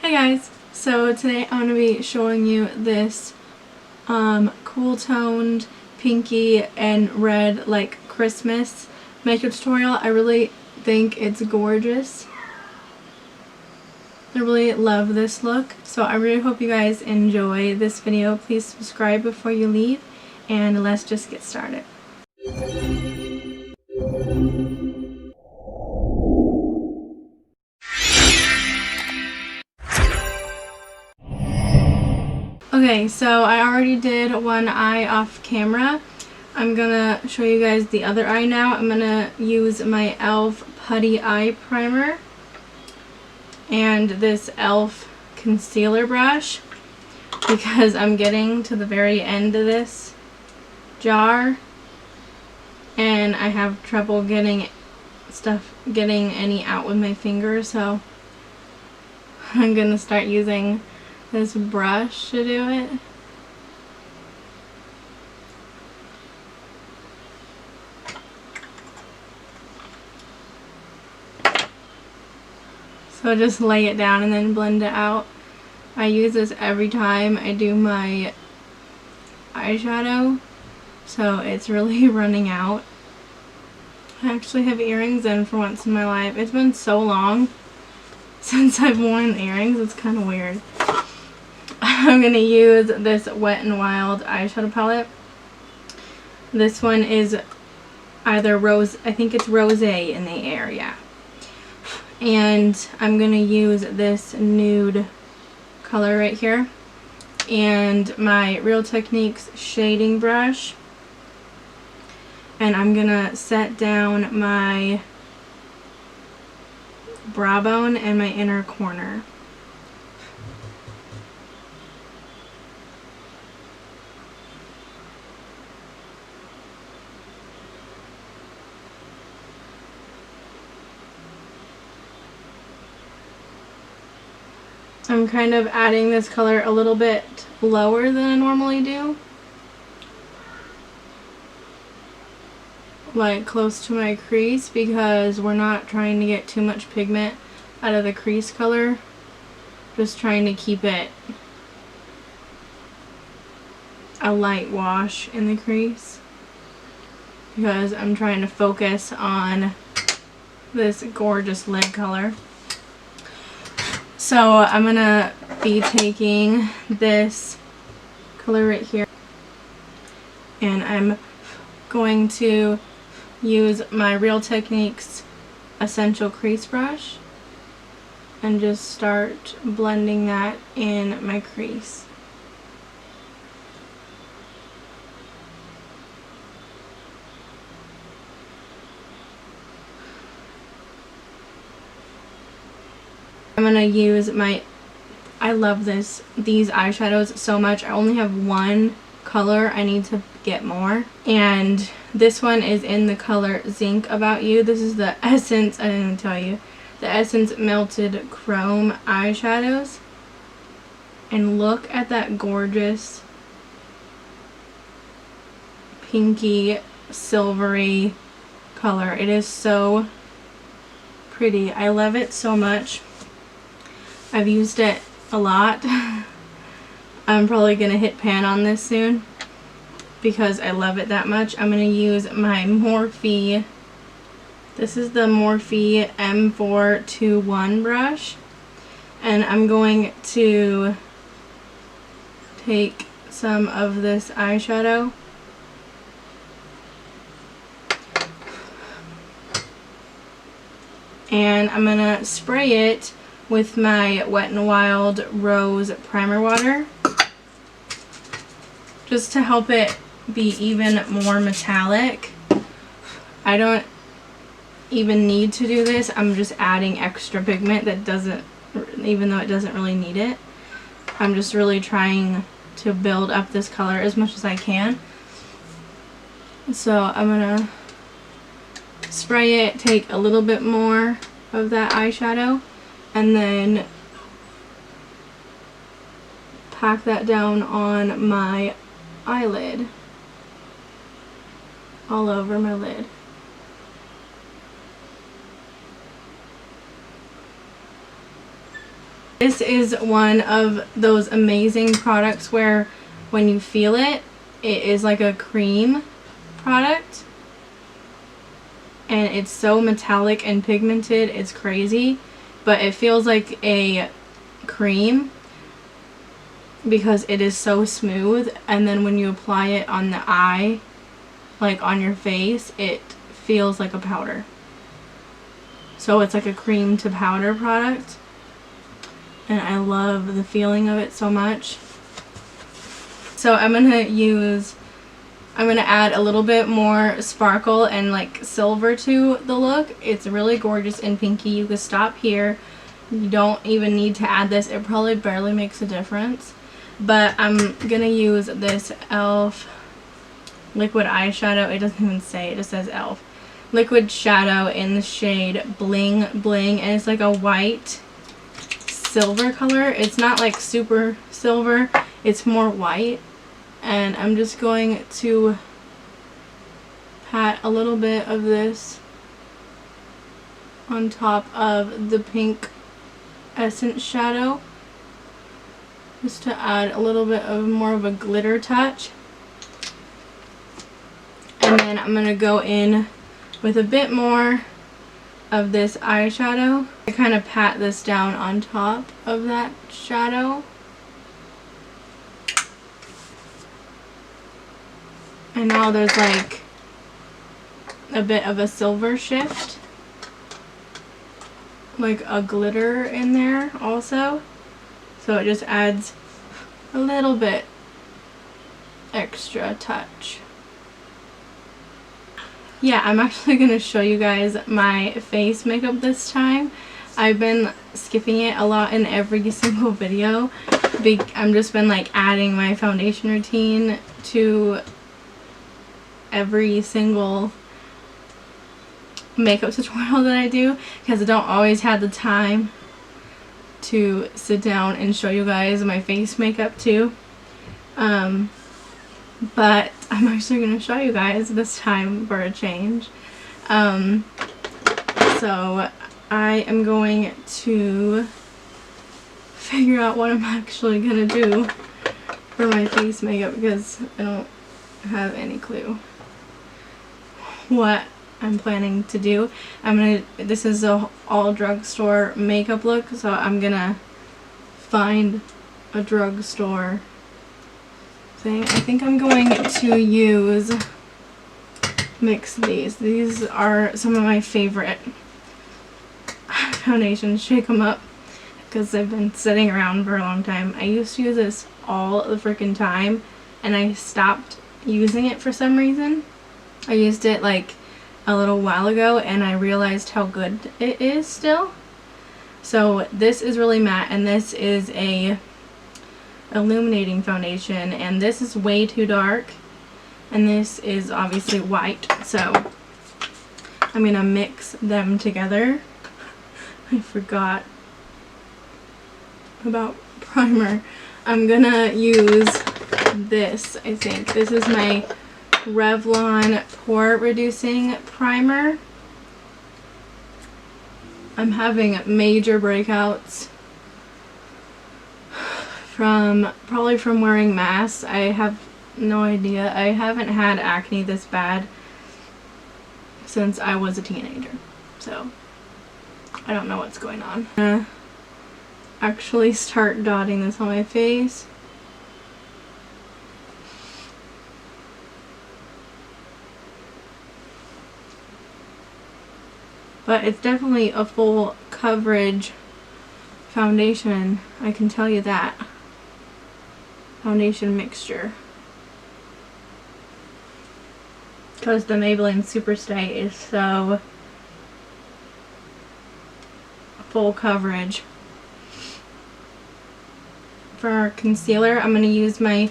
Hi guys! So today I'm going to be showing you this cool toned pinky and red like Christmas makeup tutorial. I really think it's gorgeous. I really love this look. So I really hope you guys enjoy this video. Please subscribe before you leave and let's just get started. Okay, so I already did one eye off camera. I'm gonna show you guys the other eye now. I'm gonna use my e.l.f. Putty Eye Primer and this e.l.f. concealer brush because I'm getting to the very end of this jar and I have trouble getting any out with my fingers, so I'm gonna start using this brush to do it. So just lay it down and then blend it out. I use this every time I do my eyeshadow, so it's really running out. I actually have earrings in for once in my life. It's been so long since I've worn earrings, it's kind of weird. I'm going to use this Wet n Wild eyeshadow palette. This one is either rose, I think it's rosé in the air, yeah. And I'm going to use this nude color right here. And my Real Techniques shading brush. And I'm going to set down my brow bone and my inner corner. I'm kind of adding this color a little bit lower than I normally do, like close to my crease, because we're not trying to get too much pigment out of the crease color, just trying to keep it a light wash in the crease because I'm trying to focus on this gorgeous lid color. So I'm going to be taking this color right here and I'm going to use my Real Techniques Essential Crease Brush and just start blending that in my crease. I'm going to use my, I love these eyeshadows so much. I only have one color. I need to get more. And this one is in the color Zink About You. This is the Essence, I didn't even tell you, the Essence Melted Chrome eyeshadows. And look at that gorgeous pinky silvery color. It is so pretty. I love it so much. I've used it a lot. I'm probably going to hit pan on this soon because I love it that much. I'm going to use my Morphe, this is the Morphe M421 brush, and I'm going to take some of this eyeshadow and I'm going to spray it with my Wet n Wild Rose Primer Water just to help it be even more metallic. I don't even need to do this. I'm just adding extra pigment that doesn't, even though it doesn't really need it. I'm just really trying to build up this color as much as I can. So I'm gonna spray it, take a little bit more of that eyeshadow, and then pack that down on my eyelid, all over my lid. This is one of those amazing products where when you feel it, it is like a cream product. And it's so metallic and pigmented, it's crazy. But it feels like a cream because it is so smooth. And then when you apply it on the eye, like on your face, it feels like a powder. So it's like a cream to powder product. And I love the feeling of it so much. So I'm going to add a little bit more sparkle and like silver to the look. It's really gorgeous and pinky. You can stop here. You don't even need to add this. It probably barely makes a difference. But I'm going to use this e.l.f. liquid eyeshadow. It doesn't even say, it just says e.l.f. liquid shadow in the shade Bling Bling. And it's like a white silver color. It's not like super silver, it's more white. And I'm just going to pat a little bit of this on top of the pink essence shadow, just to add a little bit of more of a glitter touch. And then I'm going to go in with a bit more of this eyeshadow. I kind of pat this down on top of that shadow. And now there's like a bit of a silver shift, like a glitter in there also. So it just adds a little bit extra touch. Yeah, I'm actually going to show you guys my face makeup this time. I've been skipping it a lot in every single video. I've just been like adding my foundation routine to every single makeup tutorial that I do, because I don't always have the time to sit down and show you guys my face makeup too. But I'm actually going to show you guys this time for a change. So I am going to figure out what I'm actually going to do for my face makeup, because I don't have any clue what I'm planning to do. This is a all drugstore makeup look, so I'm gonna find a drugstore thing. I think I'm going to mix these. These are some of my favorite foundations. Shake them up, because they've been sitting around for a long time. I used to use this all the freaking time, and I stopped using it for some reason. I used it like a little while ago, and I realized how good it is still. So this is really matte, and this is a illuminating foundation, and this is way too dark, and this is obviously white. So I'm gonna mix them together. I forgot about primer. I'm gonna use this. I think this is my Revlon pore reducing primer. I'm having major breakouts probably from wearing masks. I have no idea. I haven't had acne this bad since I was a teenager, so I don't know what's going on. I'm gonna actually start dotting this on my face. But it's definitely a full coverage foundation, I can tell you that. Foundation mixture. Because the Maybelline Superstay is so full coverage. For our concealer, I'm going to use my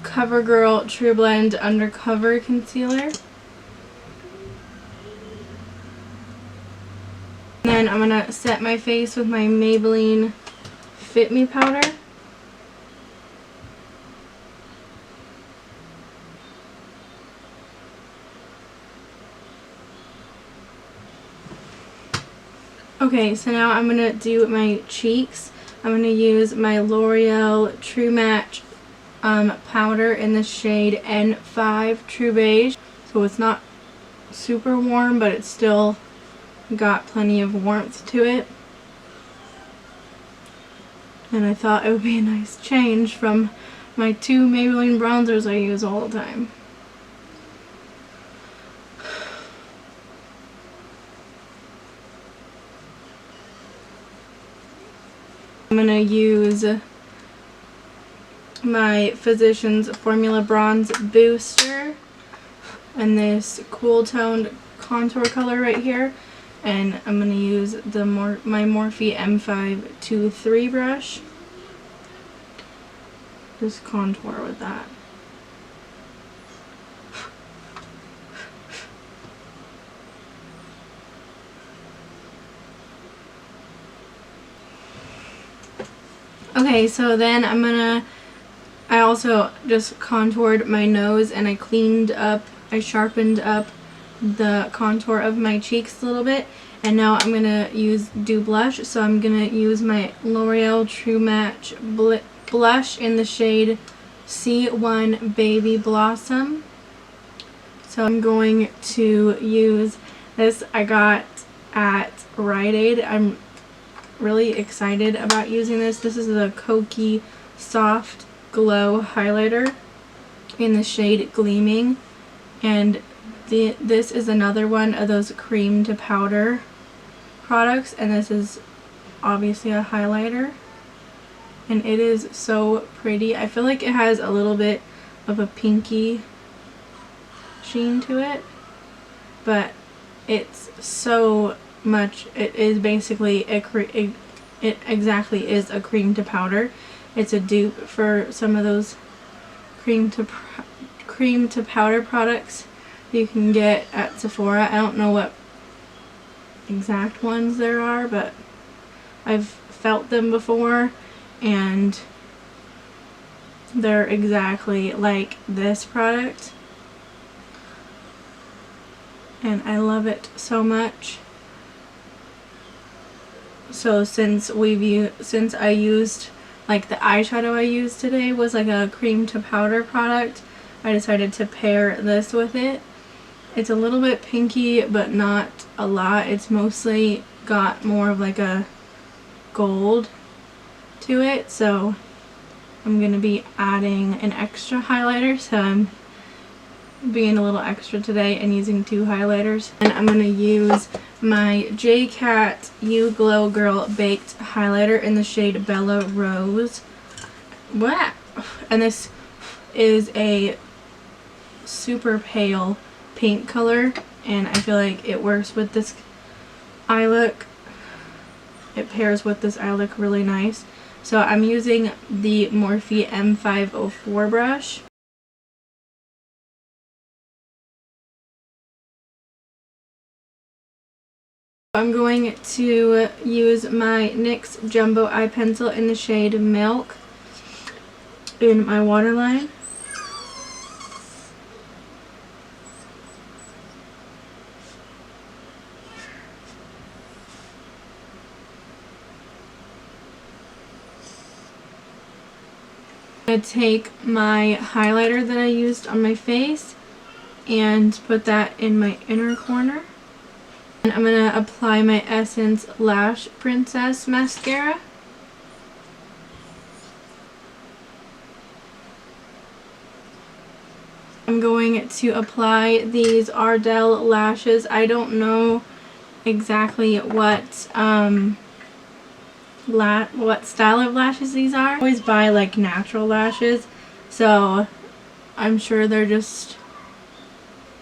Covergirl True Blend Undercover Concealer. Then I'm going to set my face with my Maybelline Fit Me powder. Okay, so now I'm going to do my cheeks I'm going to use my L'Oreal True Match powder in the shade N5 True Beige. So it's not super warm, but it's still got plenty of warmth to it. And I thought it would be a nice change from my two Maybelline bronzers I use all the time. I'm going to use my Physicians Formula Bronze Booster and this cool toned contour color right here. And I'm going to use my Morphe M523 brush. Just contour with that. Okay, so then I also just contoured my nose and I sharpened up the contour of my cheeks a little bit. And now I'm going to do blush. So I'm going to use my L'Oreal True Match blush in the shade C1 Baby Blossom. So I'm going to use this. I got at Rite Aid. I'm really excited about using this. This is the Kokie Soft Glow Highlighter in the shade Gleaming. And this is another one of those cream to powder products, and this is obviously a highlighter, and it is so pretty. I feel like it has a little bit of a pinky sheen to it, but it's so much. It is basically it exactly is a cream to powder. It's a dupe for some of those cream to powder products you can get at Sephora. I don't know what exact ones there are, but I've felt them before, and they're exactly like this product, and I love it so much. So since I used, like, the eyeshadow I used today was like a cream to powder product, I decided to pair this with it. It's a little bit pinky, but not a lot. It's mostly got more of like a gold to it, so I'm going to be adding an extra highlighter. So I'm being a little extra today and using two highlighters. And I'm going to use my JCat Glow Girl Baked Highlighter in the shade Bella Rose. What? And this is a super pale pink color, and I feel like it works with this eye look. It pairs with this eye look really nice. So I'm using the Morphe M504 brush. I'm going to use my NYX Jumbo Eye Pencil in the shade Milk in my waterline. I'm going to take my highlighter that I used on my face and put that in my inner corner. And I'm going to apply my Essence Lash Princess mascara. I'm going to apply these Ardell lashes. I don't know exactly what style of lashes these are. I always buy like natural lashes, so I'm sure they're just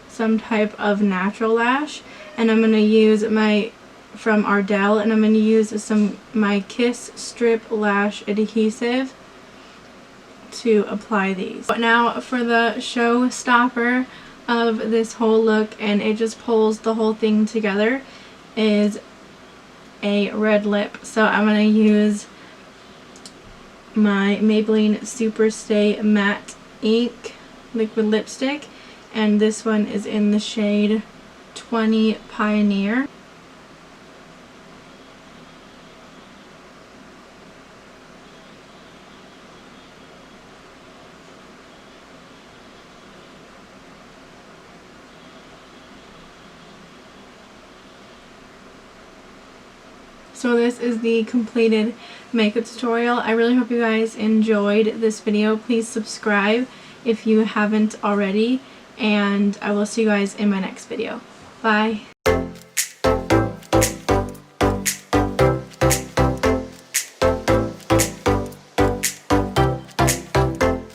some type of natural lash. And I'm going to use from Ardell, and I'm going to use my Kiss Strip Lash Adhesive to apply these. But now for the showstopper of this whole look, and it just pulls the whole thing together, is a red lip. So I'm going to use my Maybelline Superstay Matte Ink liquid lipstick, and this one is in the shade 20 Pioneer. So this is the completed makeup tutorial. I really hope you guys enjoyed this video. Please subscribe if you haven't already, and I will see you guys in my next video. Bye!